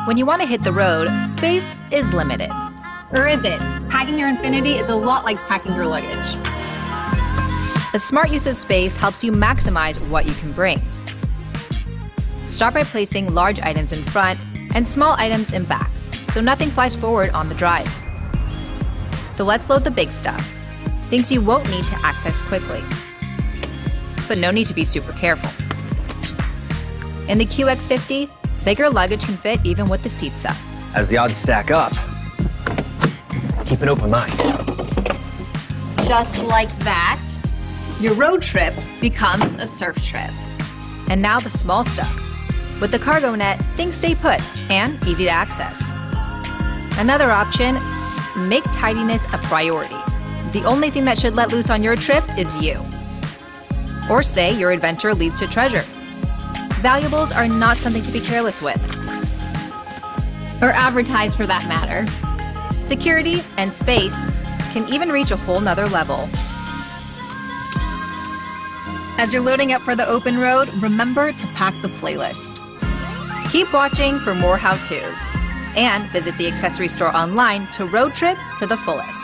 When you want to hit the road, space is limited. Or is it? Packing your Infiniti is a lot like packing your luggage. A smart use of space helps you maximize what you can bring. Start by placing large items in front and small items in back, so nothing flies forward on the drive. So let's load the big stuff, things you won't need to access quickly. But no need to be super careful. In the QX50, bigger luggage can fit even with the seats up. As the odds stack up, keep an open mind. Just like that, your road trip becomes a surf trip. And now the small stuff. With the cargo net, things stay put and easy to access. Another option, make tidiness a priority. The only thing that should let loose on your trip is you. Or say your adventure leads to treasure. Valuables are not something to be careless with. Or advertise for that matter. Security and space can even reach a whole nother level. As you're loading up for the open road, remember to pack the playlist. Keep watching for more how-tos. And visit the accessory store online to road trip to the fullest.